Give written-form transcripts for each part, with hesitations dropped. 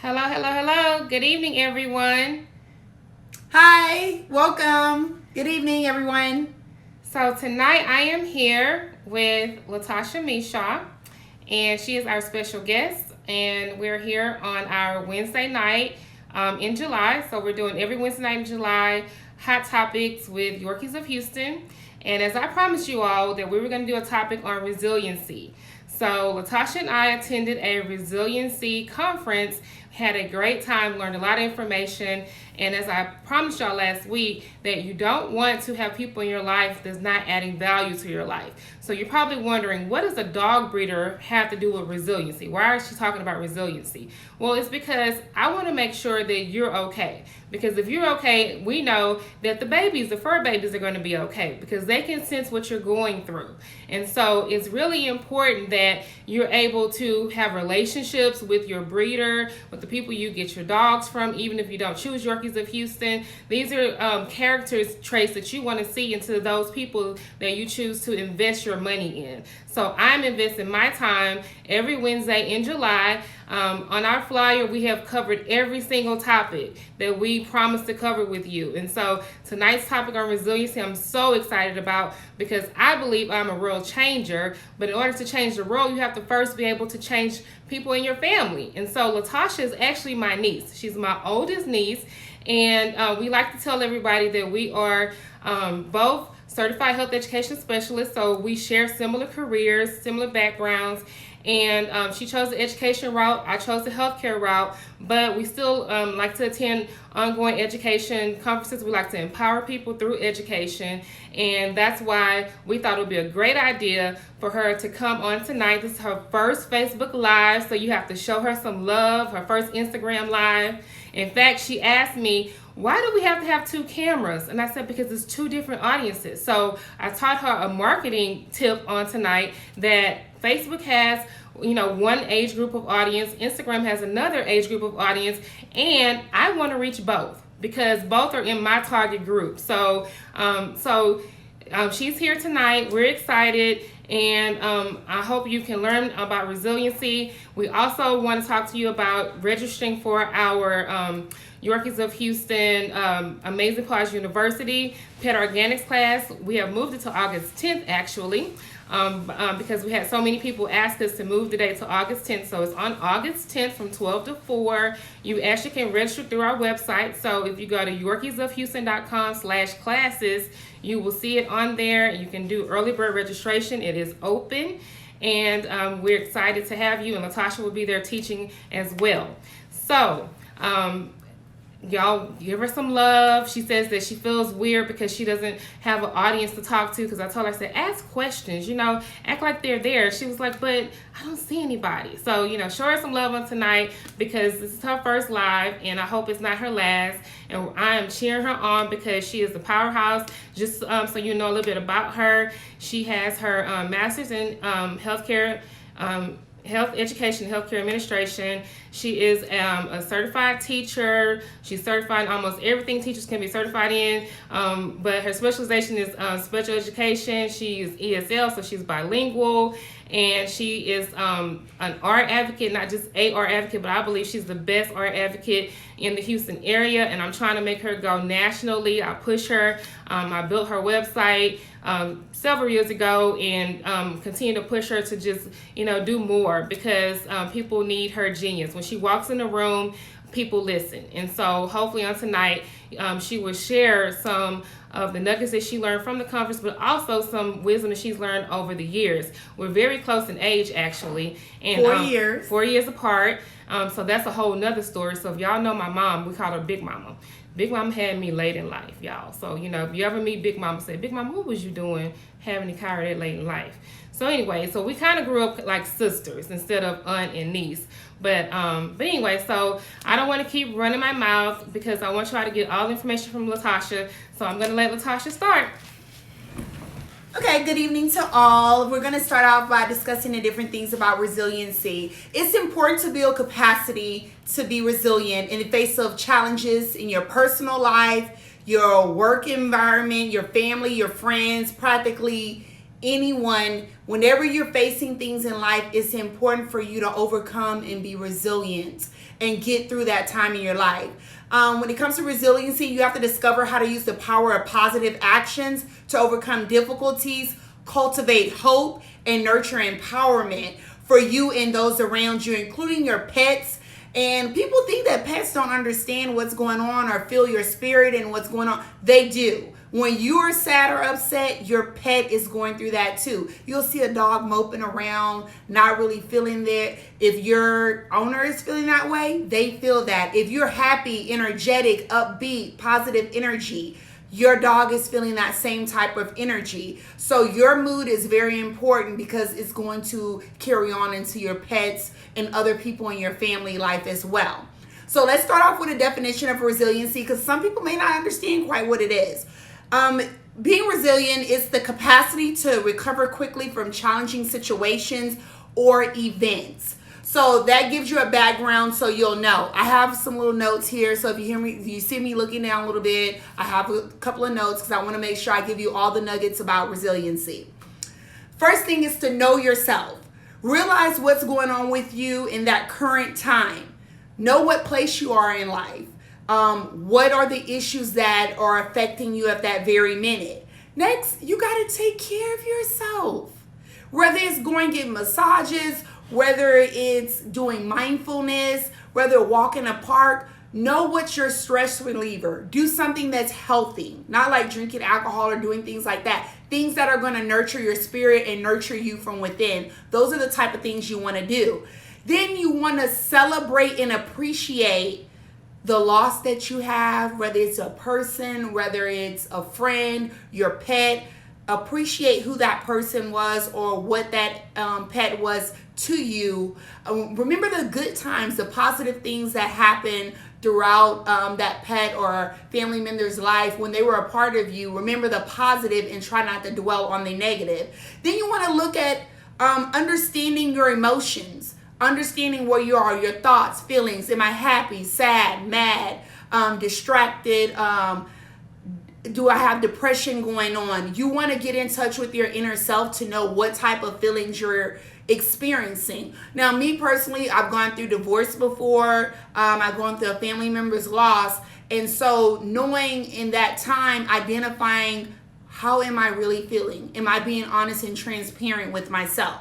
Hello, hello, hello. Good evening, everyone. Hi, welcome. Good evening, everyone. So tonight I am here with Latasha Micheaux, and she is our special guest. And we're here on our Wednesday night in July. So we're doing every Wednesday night in July hot topics with Yorkies of Houston. And as I promised you all that we were going to do a topic on resiliency. So Latasha and I attended a resiliency conference, had a great time, learned a lot of information, and as I promised y'all last week, that you don't want to have people in your life that's not adding value to your life. So you're probably wondering, what does a dog breeder have to do with resiliency? Why is she talking about resiliency? Well, it's because I want to make sure that you're okay. Because if you're okay, we know that the babies, the fur babies, are going to be okay because they can sense what you're going through. And so it's really important that you're able to have relationships with your breeder, with the people you get your dogs from, even if you don't choose Yorkies of Houston. These are character traits that you want to see into those people that you choose to invest your money in. So I'm investing my time every Wednesday in July. On our flyer, we have covered every single topic that we promised to cover with you. And so tonight's topic on resiliency, I'm so excited about because I believe I'm a world changer. But in order to change the world, you have to first be able to change people in your family. And so Latasha is actually my niece. She's my oldest niece. And we like to tell everybody that we are both certified health education specialists. So we share similar careers, similar backgrounds. And she chose the education route. I chose the healthcare route, but we still like to attend ongoing education conferences. We like to empower people through education, and that's why we thought it would be a great idea for her to come on tonight. This is her first Facebook Live, so you have to show her some love, her first Instagram Live. In fact, she asked me, why do we have to have two cameras? And I said, because it's two different audiences. So I taught her a marketing tip on tonight that Facebook has, one age group of audience, Instagram has another age group of audience, and I want to reach both because both are in my target group. So she's here tonight. We're excited. And I hope you can learn about resiliency. We also want to talk to you about registering for our Yorkies of Houston Amazing Paws University Pet Organics class. We have moved it to August 10th, actually, because we had so many people ask us to move the date to August 10th. So it's on August 10th from 12 to 4. You actually can register through our website. So if you go to yorkiesofhouston.com/classes, you will see it on there. You can do early bird registration. It is open, and we're excited to have you. And Latasha will be there teaching as well. So y'all give her some love. She says that she feels weird because she doesn't have an audience to talk to, because I told her, I said, ask questions, act like they're there. She was like, but I don't see anybody. So, show her some love on tonight because this is her first live, and I hope it's not her last. And I am cheering her on because she is a powerhouse. Just so you know a little bit about her, she has her master's in healthcare health education, healthcare administration. She is a certified teacher. She's certified in almost everything teachers can be certified in, but her specialization is special education. She's ESL, so she's bilingual, and she is an art advocate, not just a art advocate, but I believe she's the best art advocate in the Houston area, and I'm trying to make her go nationally. I push her. I built her website several years ago, and continue to push her to just do more because people need her genius. When she walks in the room, people listen. And so hopefully on tonight she will share some of the nuggets that she learned from the conference, but also some wisdom that she's learned over the years. We're very close in age, actually, and 4 years 4 years apart. So that's a whole nother story. So if y'all know my mom, we call her Big Mama. Big Mama had me late in life, y'all. So, if you ever meet Big Mama, say, Big Mama, what was you doing having a car that late in life? So anyway, so we kind of grew up like sisters instead of aunt and niece. But anyway, so I don't want to keep running my mouth because I want y'all to get all the information from Latasha. So I'm going to let Latasha start. Okay, good evening to all. We're going to start off by discussing the different things about resiliency. It's important to build capacity to be resilient in the face of challenges in your personal life, your work environment, your family, your friends, practically anyone, whenever you're facing things in life, it's important for you to overcome and be resilient and get through that time in your life. When it comes to resiliency, you have to discover how to use the power of positive actions to overcome difficulties, cultivate hope, and nurture empowerment for you and those around you, including your pets. And people think that pets don't understand what's going on or feel your spirit and what's going on. They do. When you are sad or upset, your pet is going through that too. You'll see a dog moping around, not really feeling that. If your owner is feeling that way, they feel that. If you're happy, energetic, upbeat, positive energy, your dog is feeling that same type of energy. So your mood is very important because it's going to carry on into your pets and other people in your family life as well. So let's start off with a definition of resiliency, because some people may not understand quite what it is. Being resilient is the capacity to recover quickly from challenging situations or events. So that gives you a background so you'll know. I have some little notes here. So if you hear me, if you see me looking down a little bit, I have a couple of notes because I want to make sure I give you all the nuggets about resiliency. First thing is to know yourself. Realize what's going on with you in that current time. Know what place you are in life. What are the issues that are affecting you at that very minute? Next, you got to take care of yourself. Whether it's going to get massages, whether it's doing mindfulness, whether walk in a park, know what's your stress reliever. Do something that's healthy, not like drinking alcohol or doing things like that. Things that are going to nurture your spirit and nurture you from within. Those are the type of things you want to do. Then you want to celebrate and appreciate the loss that you have, whether it's a person, whether it's a friend, your pet. Appreciate who that person was or what that pet was to you. Remember the good times, the positive things that happened throughout that pet or family member's life when they were a part of you. Remember the positive and try not to dwell on the negative. Then you want to look at understanding your emotions. Understanding where you are, your thoughts, feelings. Am I happy, sad, mad, distracted? Do I have depression going on? You want to get in touch with your inner self to know what type of feelings you're experiencing. Now, me personally, I've gone through divorce before. I've gone through a family member's loss. And so knowing in that time, identifying how am I really feeling? Am I being honest and transparent with myself?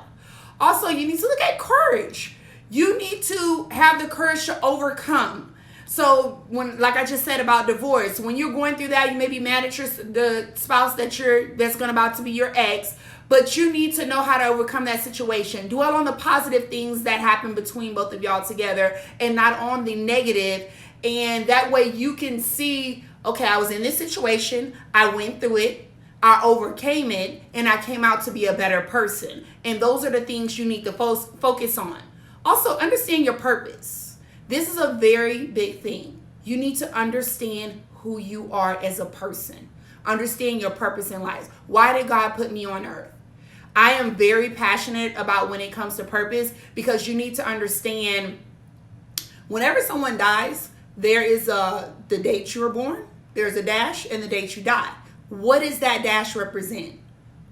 Also, you need to look at courage. You need to have the courage to overcome. So when, like I just said about divorce, when you're going through that, you may be mad at the spouse that's about to be your ex, but you need to know how to overcome that situation. Dwell on the positive things that happen between both of y'all together and not on the negative. And that way you can see, okay, I was in this situation, I went through it, I overcame it, and I came out to be a better person. And those are the things you need to focus on. Also, understand your purpose. This is a very big thing. You need to understand who you are as a person. Understand your purpose in life. Why did God put me on earth? I am very passionate about when it comes to purpose, because you need to understand whenever someone dies, there is the date you were born, there's a dash, and the date you die. What does that dash represent?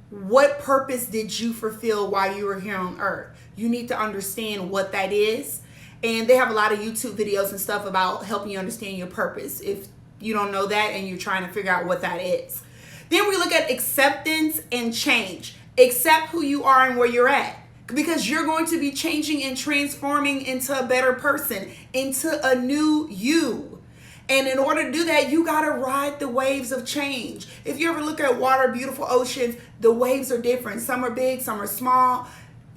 What purpose did you fulfill while you were here on earth? You need to understand what that is. And they have a lot of YouTube videos and stuff about helping you understand your purpose if you don't know that and you're trying to figure out what that is. Then we look at acceptance and change. Accept who you are and where you're at, because you're going to be changing and transforming into a better person, into a new you. And in order to do that, you got to ride the waves of change. If you ever look at water, beautiful oceans, the waves are different. Some are big, some are small.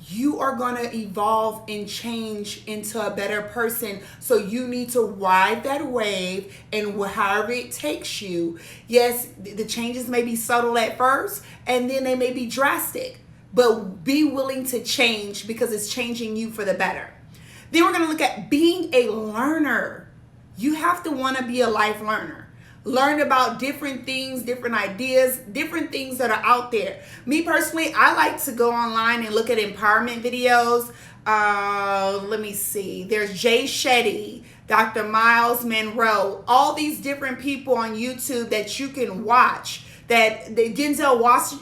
You are going to evolve and change into a better person. So you need to ride that wave, and however it takes you. Yes, the changes may be subtle at first, and then they may be drastic. But be willing to change, because it's changing you for the better. Then we're going to look at being a learner. You have to want to be a life learner. Learn about different things, different ideas, different things that are out there. Me personally, I like to go online and look at empowerment videos. Let me see. There's Jay Shetty, Dr. Miles Monroe, all these different people on YouTube that you can watch that Denzel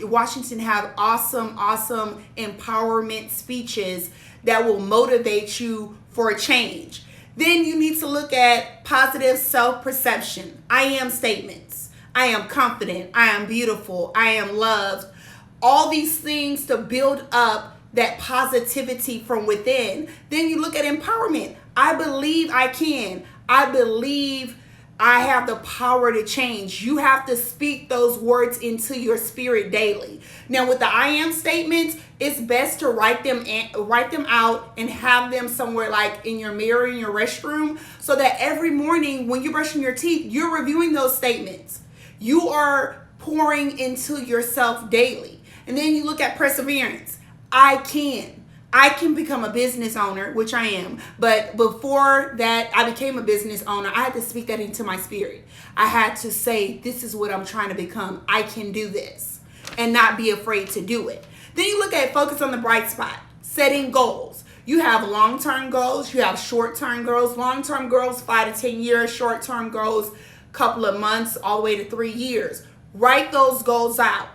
Washington have awesome, awesome empowerment speeches that will motivate you for a change. Then you need to look at positive self-perception. I am statements. I am confident. I am beautiful. I am loved. All these things to build up that positivity from within. Then you look at empowerment. I believe I can. I believe I have the power to change. You have to speak those words into your spirit daily. Now, with the I am statements, it's best to write them out and have them somewhere like in your mirror, in your restroom, so that every morning when you're brushing your teeth, you're reviewing those statements. You are pouring into yourself daily. And then you look at perseverance. I can become a business owner, which I am. But before that, I became a business owner. I had to speak that into my spirit. I had to say, this is what I'm trying to become. I can do this and not be afraid to do it. Then you look at focus on the bright spot, setting goals. You have long-term goals. You have short-term goals. Long-term goals, 5 to 10 years. Short-term goals, couple of months, all the way to 3 years. Write those goals out.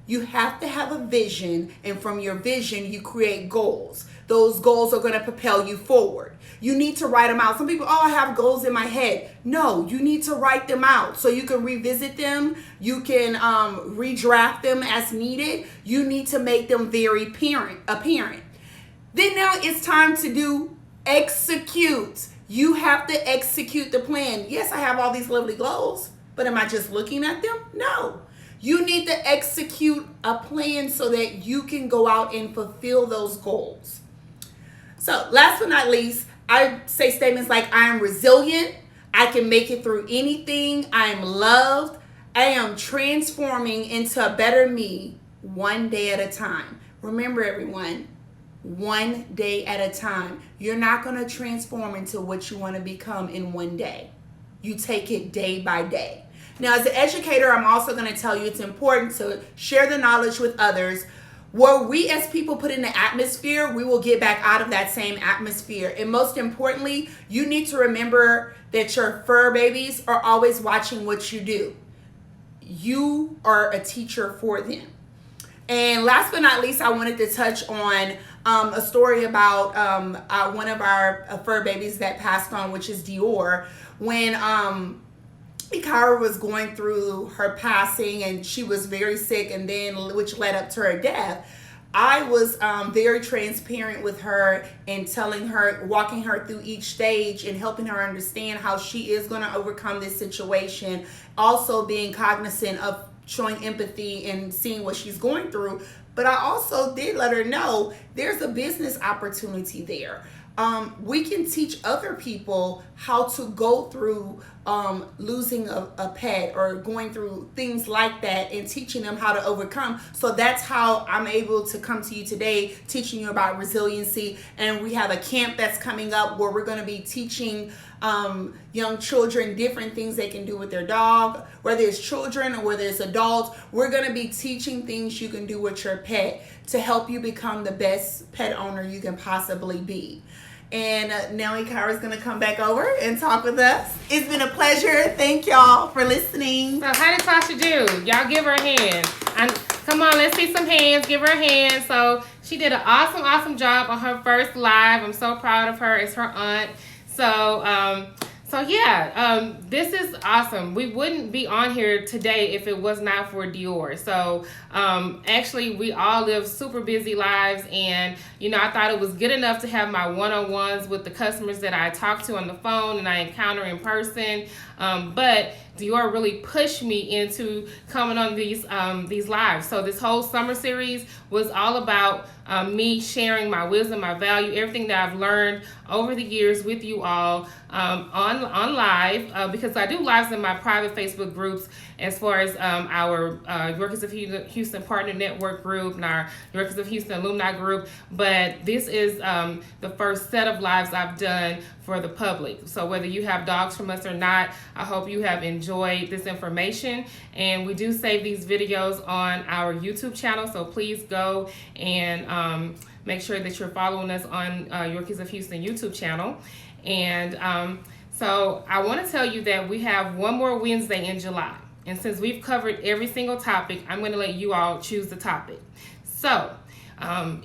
You have to have a vision, and from your vision, you create goals. Those goals are going to propel you forward. You need to write them out. Some people, I have goals in my head. No, you need to write them out so you can revisit them. You can redraft them as needed. You need to make them very apparent. Then now it's time to execute. You have to execute the plan. Yes, I have all these lovely goals, but am I just looking at them? No. You need to execute a plan so that you can go out and fulfill those goals. So last but not least, I say statements like, I am resilient. I can make it through anything. I am loved. I am transforming into a better me one day at a time. Remember, everyone, one day at a time. You're not going to transform into what you want to become in one day. You take it day by day. Now, as an educator, I'm also going to tell you it's important to share the knowledge with others. What we as people put in the atmosphere, we will get back out of that same atmosphere. And most importantly, you need to remember that your fur babies are always watching what you do. You are a teacher for them. And last but not least, I wanted to touch on a story about one of our fur babies that passed on, which is Dior. When Ikara was going through her passing and she was very sick, and then which led up to her death, I was very transparent with her and telling her, walking her through each stage and helping her understand how she is going to overcome this situation. Also being cognizant of showing empathy and seeing what she's going through. But I also did let her know there's a business opportunity there. We can teach other people how to go through losing a pet or going through things like that and teaching them how to overcome. So that's how I'm able to come to you today, teaching you about resiliency. And we have a camp that's coming up where we're going to be teaching young children different things they can do with their dog, whether it's children or whether it's adults. We're going to be teaching things you can do with your pet to help you become the best pet owner you can possibly be. And now Ikara is going to come back over and talk with us. It's been a pleasure. Thank y'all for listening. So how did Tasha do? Y'all give her a hand. Come on, let's see some hands. Give her a hand. So she did an awesome job on her first live. I'm so proud of her. It's her aunt. So yeah, this is awesome. We wouldn't be on here today if it was not for Dior. So actually, we all live super busy lives, and I thought it was good enough to have my one-on-ones with the customers that I talk to on the phone and I encounter in person. But Dior really pushed me into coming on these lives. So this whole summer series was all about me sharing my wisdom, my value, everything that I've learned over the years with you all on live, because I do lives in my private Facebook groups as far as our Yorkies of Houston Partner Network group and our Yorkies of Houston Alumni group. But this is the first set of lives I've done for the public. So whether you have dogs from us or not, I hope you have enjoyed this information. And we do save these videos on our YouTube channel, so please go and make sure that you're following us on Yorkies of Houston YouTube channel. And so I want to tell you that we have one more Wednesday in July. And since we've covered every single topic, I'm going to let you all choose the topic. So,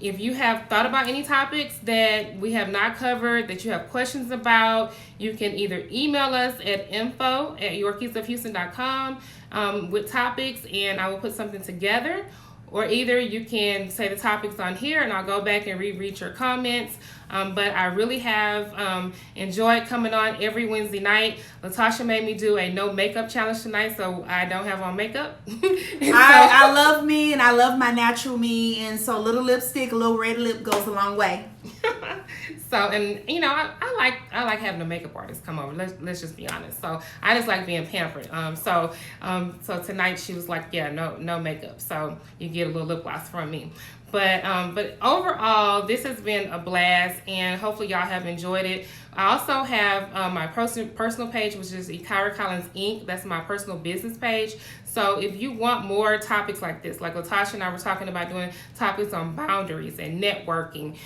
if you have thought about any topics that we have not covered, that you have questions about, you can either email us at info@yorkiesofhouston.com with topics, and I will put something together. Or either you can say the topics on here, and I'll go back and reread your comments. But I really have enjoyed coming on every Wednesday night. Latasha made me do a no makeup challenge tonight, so I don't have on makeup. I love me, and I love my natural me, and so a little lipstick, a little red lip goes a long way. So, and you know, I like having a makeup artist come over. Let's just be honest. So I just like being pampered. So tonight she was like, yeah, no makeup. So you get a little lip gloss from me. But overall, this has been a blast, and hopefully y'all have enjoyed it. I also have my personal page, which is Kyra Collins Inc. That's my personal business page. So if you want more topics like this, like Latasha and I were talking about doing topics on boundaries and networking,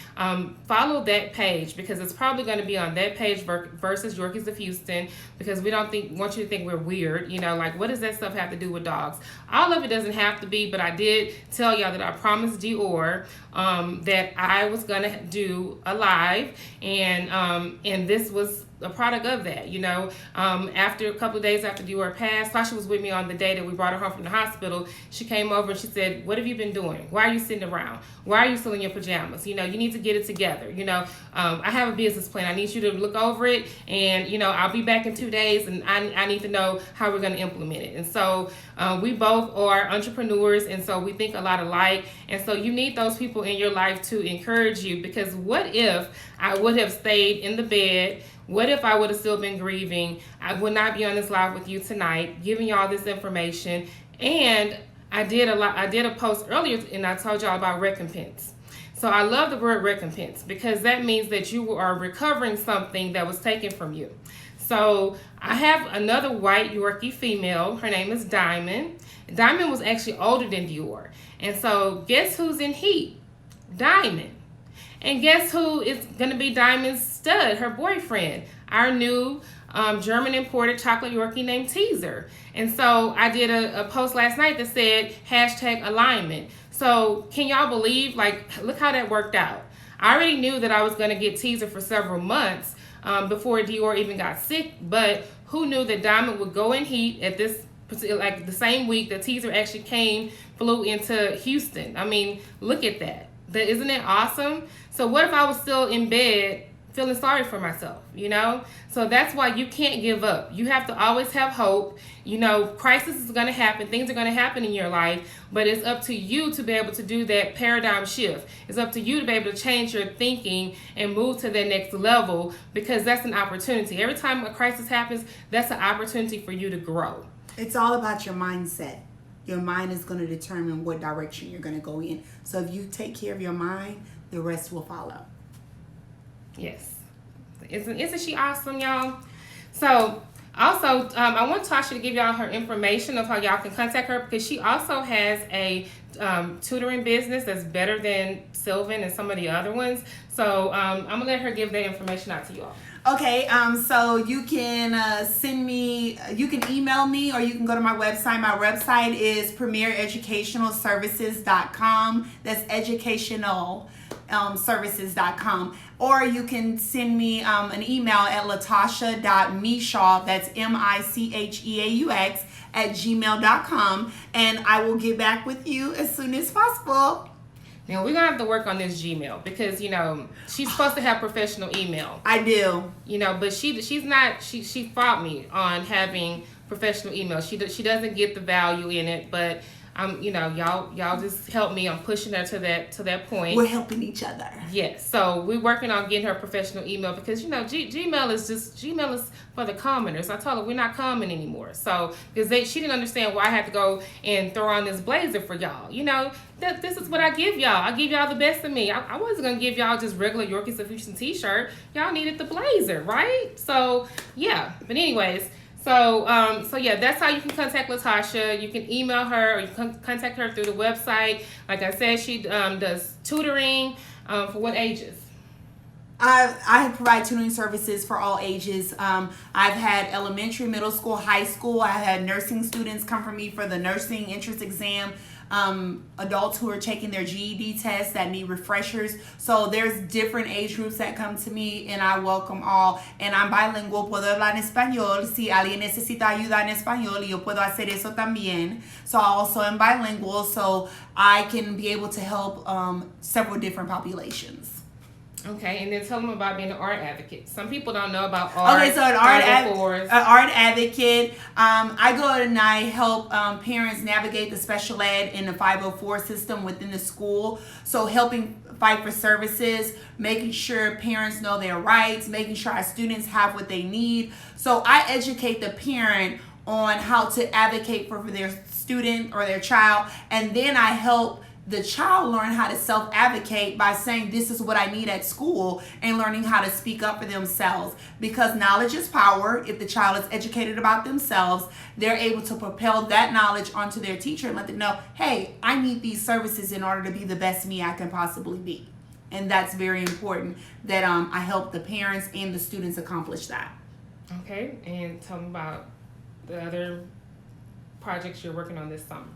follow that page, because it's probably going to be on that page versus Yorkies of Houston, because we don't want you to think we're weird. You know, like, what does that stuff have to do with dogs? All of it doesn't have to be, but I did tell y'all that I promised Dior that I was going to do a live, and this was a product of that. You know, after a couple of days after Dior passed, Tasha was with me on the day that we brought her home from the hospital. She came over and she said, what have you been doing? Why are you sitting around? Why are you still in your pajamas? You know, you need to get it together. You know, I have a business plan. I need you to look over it, and, you know, I'll be back in 2 days, and I need to know how we're going to implement it. And so we both are entrepreneurs, and so we think a lot alike. And so you need those people in your life to encourage you, because what if I would have stayed in the bed? What if I would have still been grieving? I would not be on this live with you tonight, giving y'all this information. And I did a post earlier, and I told y'all about recompense. So I love the word recompense, because that means that you are recovering something that was taken from you. So I have another white Yorkie female. Her name is Diamond. Diamond was actually older than Dior. And so guess who's in heat? Diamond. And guess who is going to be Diamond's stud, her boyfriend? Our new German imported chocolate Yorkie named Teaser. And so I did a post last night that said #alignment. So can y'all believe, like, look how that worked out. I already knew that I was going to get Teaser for several months before Dior even got sick, but who knew that Diamond would go in heat at this, like, the same week that Teaser actually flew into Houston. I mean, look at that. Isn't it awesome? So what if I was still in bed feeling sorry for myself, you know? So that's why you can't give up. You have to always have hope. You know, crisis is going to happen. Things are going to happen in your life, but it's up to you to be able to do that paradigm shift. It's up to you to be able to change your thinking and move to that next level, because that's an opportunity. Every time a crisis happens, that's an opportunity for you to grow. It's all about your mindset. Your mind is going to determine what direction you're going to go in. So if you take care of your mind, the rest will follow. Yes. Isn't she awesome, y'all? So also, I want Tasha to give y'all her information of how y'all can contact her, because she also has a tutoring business that's better than Sylvan and some of the other ones. So I'm going to let her give that information out to you all. Okay, so you can you can email me, or you can go to my website. My website is premiereducationalservices.com. That's educational services.com. Or you can send me an email at latasha.micheaux, that's MICHEAUX, @gmail.com, and I will get back with you as soon as possible. Now, we're going to have to work on this Gmail, because, you know, she's supposed to have professional email. I do. You know, but she's not, she fought me on having professional email. She doesn't get the value in it, but you know, y'all just help me. I'm pushing her to that point. We're helping each other. Yes. So we're working on getting her professional email, because, you know, Gmail is for the commoners. I told her we're not common anymore. So because she didn't understand why I had to go and throw on this blazer for y'all. You know, this is what I give y'all. I give y'all the best of me. I wasn't gonna give y'all just regular Yorkies of Houston t-shirt. Y'all needed the blazer, right? So yeah. But anyways. So yeah, that's how you can contact Latasha. You can email her, or you can contact her through the website. Like I said, she does tutoring for what ages? I provide tutoring services for all ages. I've had elementary, middle school, high school. I had nursing students come for me for the nursing entrance exam. Adults who are taking their GED test that need refreshers. So there's different age groups that come to me, and I welcome all. And I'm bilingual, puedo hablar en español. Si alguien necesita ayuda en español, yo puedo hacer eso también. So I also am bilingual, so I can be able to help several different populations. Okay, and then tell them about being an art advocate. Some people don't know about art. Okay, so an art advocate. I go and I help parents navigate the special ed in the 504 system within the school. So helping fight for services, making sure parents know their rights, making sure our students have what they need. So I educate the parent on how to advocate for their student or their child, and then I help the child learn how to self-advocate by saying, this is what I need at school, and learning how to speak up for themselves. Because knowledge is power. If the child is educated about themselves, they're able to propel that knowledge onto their teacher and let them know, hey, I need these services in order to be the best me I can possibly be. And that's very important that I help the parents and the students accomplish that. Okay, and tell them about the other projects you're working on this summer.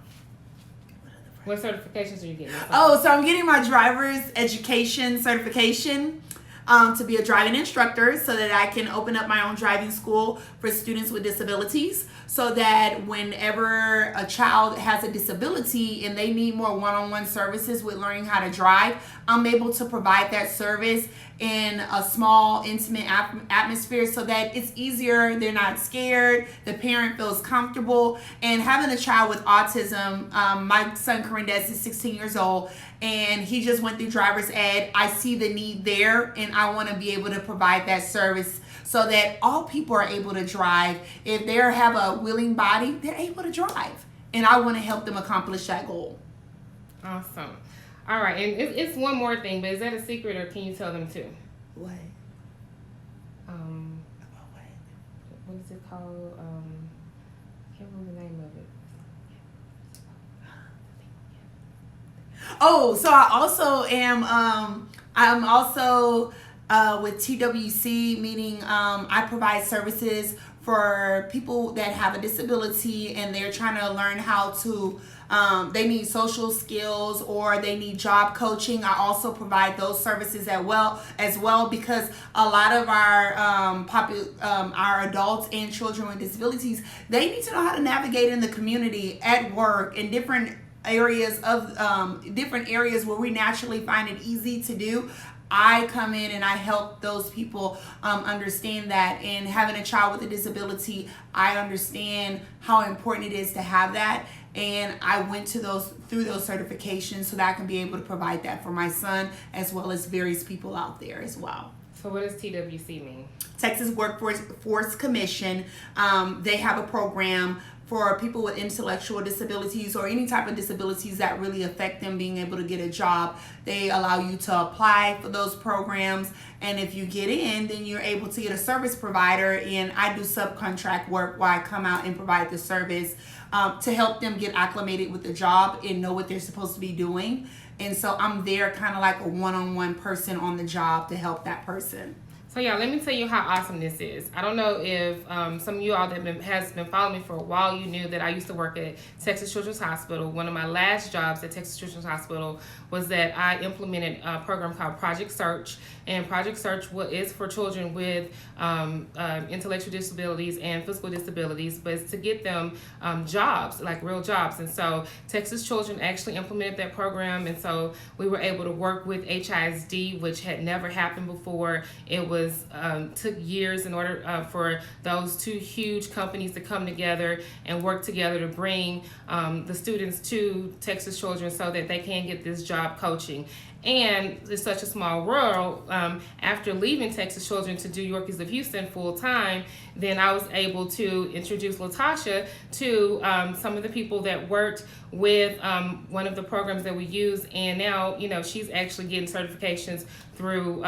What certifications are you getting? So I'm getting my driver's education certification to be a driving instructor so that I can open up my own driving school for students with disabilities, so that whenever a child has a disability and they need more one-on-one services with learning how to drive, I'm able to provide that service in a small, intimate atmosphere so that it's easier, they're not scared, the parent feels comfortable. And having a child with autism, my son Corindes is 16 years old, and he just went through driver's ed. I see the need there, and I want to be able to provide that service so that all people are able to drive. If they have a willing body, they're able to drive. And I want to help them accomplish that goal. Awesome. All right, and it's one more thing, but is that a secret, or can you tell them too? What? About what? What is it called? I can't remember the name of it. Oh, so I also am. I'm also with TWC, meaning I provide services for people that have a disability and they're trying to learn how to. They need social skills or they need job coaching. I also provide those services as well because a lot of our our adults and children with disabilities, they need to know how to navigate in the community, at work, in different areas where we naturally find it easy to do. I come in and I help those people understand that. And having a child with a disability, I understand how important it is to have that. And I went to through those certifications so that I can be able to provide that for my son as well as various people out there as well. So what does TWC mean? Texas Workforce Commission. They have a program for people with intellectual disabilities or any type of disabilities that really affect them being able to get a job. They allow you to apply for those programs, and if you get in, then you're able to get a service provider, and I do subcontract work where I come out and provide the service to help them get acclimated with the job and know what they're supposed to be doing. And so I'm there kind of like a one-on-one person on the job to help that person. So yeah, let me tell you how awesome this is. I don't know if some of you all that has been following me for a while, you knew that I used to work at Texas Children's Hospital. One of my last jobs at Texas Children's Hospital was that I implemented a program called Project Search. And Project Search is for children with intellectual disabilities and physical disabilities, but it's to get them jobs, like real jobs. And so Texas Children actually implemented that program, and so we were able to work with HISD, which had never happened before. It was took years in order for those two huge companies to come together and work together to bring the students to Texas Children so that they can get this job coaching. And it's such a small world. After leaving Texas Children to do Yorkies of Houston full time, then I was able to introduce Latasha to some of the people that worked with one of the programs that we use. And now, she's actually getting certifications through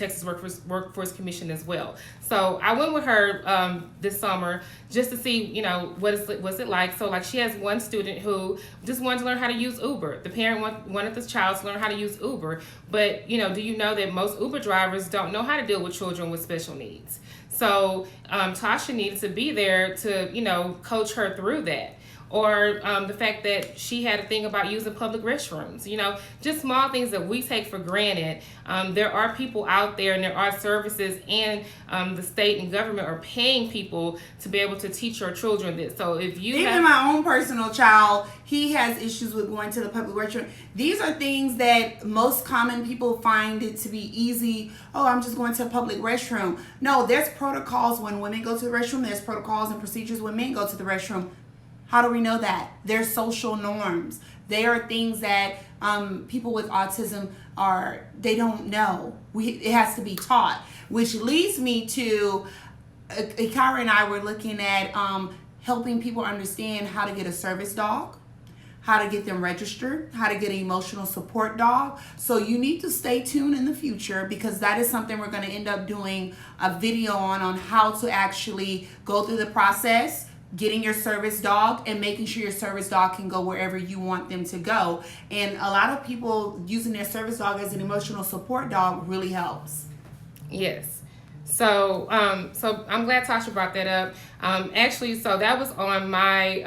Texas Workforce Commission as well. So I went with her this summer just to see, you know, what's it like. So like she has one student who just wanted to learn how to use Uber. The parent wanted this child to learn how to use Uber, but you know, do you know that most Uber drivers don't know how to deal with children with special needs? So Tasha needed to be there to, you know, coach her through that. Or the fact that she had a thing about using public restrooms, you know, just small things that we take for granted. There are people out there and there are services, and the state and government are paying people to be able to teach your children this. So if you even my own personal child, he has issues with going to the public restroom. These are things that most common people find it to be easy. Oh, I'm just going to a public restroom. No, there's protocols when women go to the restroom. There's protocols and procedures when men go to the restroom. How do we know that? They're social norms. They are things that people with autism they don't know. It has to be taught, which leads me to Ikara and I were looking at helping people understand how to get a service dog, how to get them registered, how to get an emotional support dog. So you need to stay tuned in the future, because that is something we're going to end up doing a video on how to actually go through the process, getting your service dog and making sure your service dog can go wherever you want them to go. And a lot of people using their service dog as an emotional support dog really helps. Yes. So I'm glad Tasha brought that up. Actually, so that was on my,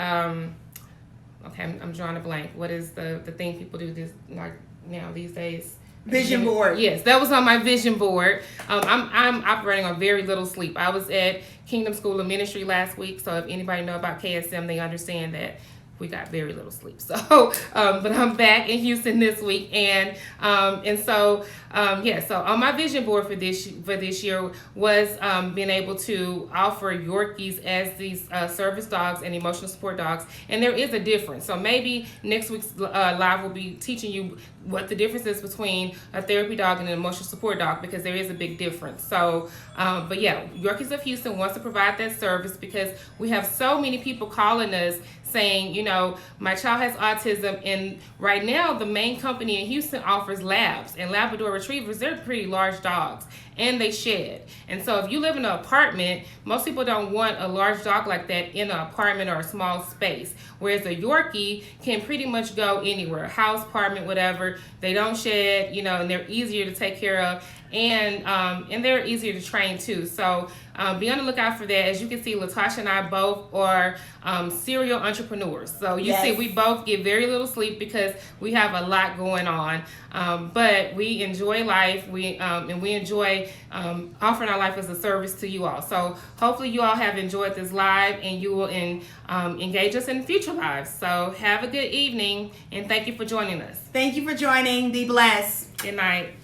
okay, I'm drawing a blank. What is the thing people do this like now these days? Vision board. Yes, that was on my vision board. I'm operating on very little sleep. I was at Kingdom School of Ministry last week, so if anybody know about KSM, they understand that we got very little sleep. So, but I'm back in Houston this week, and so on my vision board for this year was being able to offer Yorkies as these service dogs and emotional support dogs, and there is a difference. So maybe next week's live will be teaching you what the difference is between a therapy dog and an emotional support dog, because there is a big difference. So, but yeah, Yorkies of Houston wants to provide that service because we have so many people calling us saying, you know, my child has autism, and right now the main company in Houston offers labs, and Labrador Retrievers, they're pretty large dogs, and they shed. And so if you live in an apartment, most people don't want a large dog like that in an apartment or a small space, whereas a Yorkie can pretty much go anywhere, house, apartment, whatever. They don't shed, you know, and they're easier to take care of, and they're easier to train too. So be on the lookout for that. As you can see, Latasha and I both are serial entrepreneurs. So you see, we both get very little sleep because we have a lot going on. But we enjoy life. And we enjoy offering our life as a service to you all. So hopefully you all have enjoyed this live, and you will engage us in future lives. So have a good evening, and thank you for joining us. Thank you for joining. Be blessed. Good night.